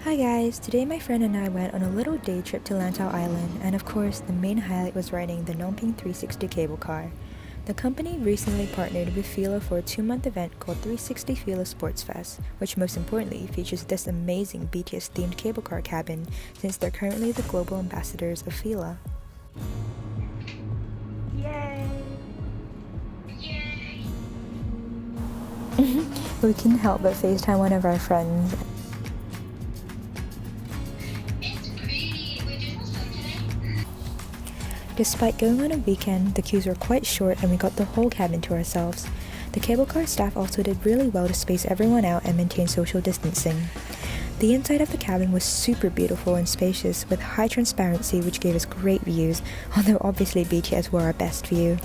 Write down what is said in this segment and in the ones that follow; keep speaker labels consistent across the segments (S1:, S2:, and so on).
S1: Hi guys, today my friend and I went on a little day trip to Lantau Island, and of course the main highlight was riding the Nongping 360 cable car. The company recently partnered with Fila for a 2-month event called 360 Fila Sports Fest, which most importantly features this amazing BTS-themed cable car cabin since they're currently the global ambassadors of Fila. Yay! Yay! We couldn't help but FaceTime one of our friends. Despite going on a weekend, the queues were quite short and we got the whole cabin to ourselves. The cable car staff also did really well to space everyone out and maintain social distancing. The inside of the cabin was super beautiful and spacious with high transparency which gave us great views, although obviously BTS were our best view.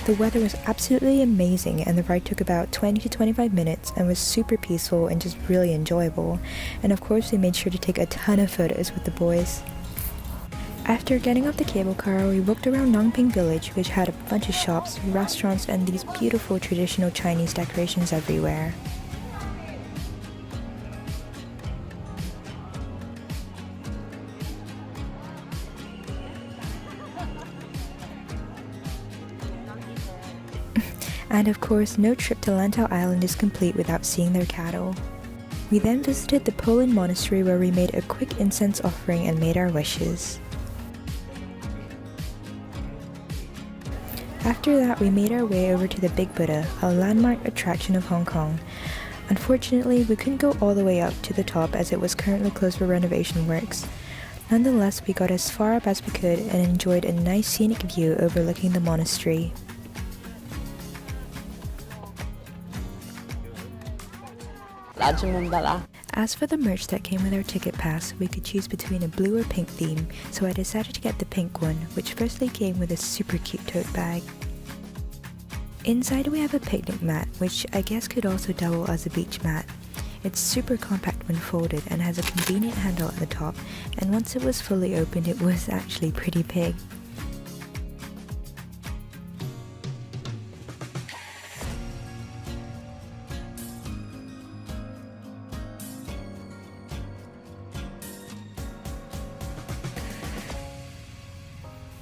S1: The weather was absolutely amazing and the ride took about 20 to 25 minutes and was super peaceful and just really enjoyable. And of course we made sure to take a ton of photos with the boys. After getting off the cable car, we walked around Nongping village, which had a bunch of shops, restaurants, and these beautiful traditional Chinese decorations everywhere. And of course, no trip to Lantau Island is complete without seeing their cattle. We then visited the Poland monastery where we made a quick incense offering and made our wishes. After that, we made our way over to the Big Buddha, a landmark attraction of Hong Kong. Unfortunately, we couldn't go all the way up to the top as it was currently closed for renovation works. Nonetheless, we got as far up as we could and enjoyed a nice scenic view overlooking the monastery. As for the merch that came with our ticket pass, we could choose between a blue or pink theme, so I decided to get the pink one, which firstly came with a super cute tote bag. Inside we have a picnic mat, which I guess could also double as a beach mat. It's super compact when folded and has a convenient handle at the top, and once it was fully opened it was actually pretty big.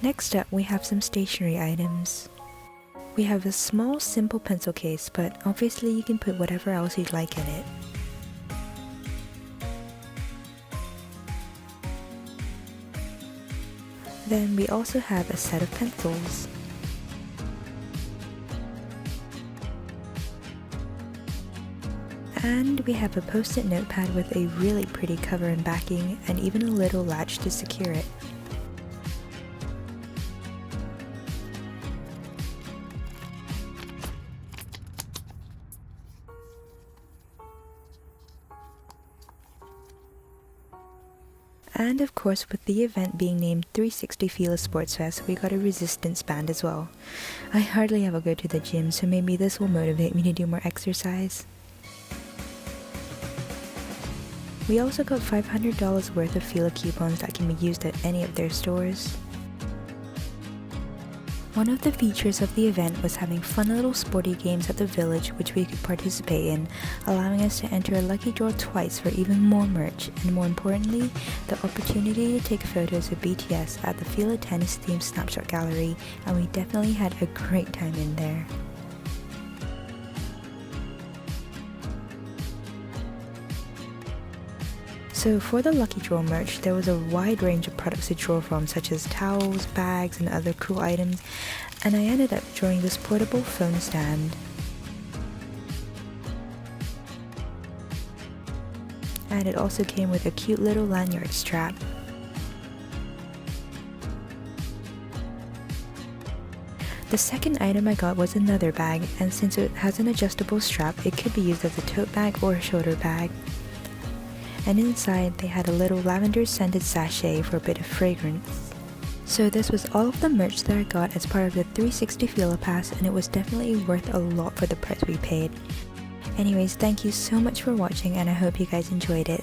S1: Next up, we have some stationery items. We have a small simple pencil case, but obviously you can put whatever else you'd like in it. Then we also have a set of pencils. And we have a post-it notepad with a really pretty cover and backing, and even a little latch to secure it. And of course, with the event being named 360 Fila Sports Fest, we got a resistance band as well. I hardly ever go to the gym, so maybe this will motivate me to do more exercise. We also got $500 worth of Fila coupons that can be used at any of their stores. One of the features of the event was having fun little sporty games at the village which we could participate in, allowing us to enter a lucky draw twice for even more merch, and more importantly, the opportunity to take photos of BTS at the Fila Tennis themed snapshot gallery, and we definitely had a great time in there. So for the lucky draw merch, there was a wide range of products to draw from, such as towels, bags, and other cool items, and I ended up drawing this portable phone stand. And it also came with a cute little lanyard strap. The second item I got was another bag, and since it has an adjustable strap, it could be used as a tote bag or a shoulder bag. And inside they had a little lavender scented sachet for a bit of fragrance. So this was all of the merch that I got as part of the 360 Fila Pass, and it was definitely worth a lot for the price we paid. Anyways, thank you so much for watching and I hope you guys enjoyed it.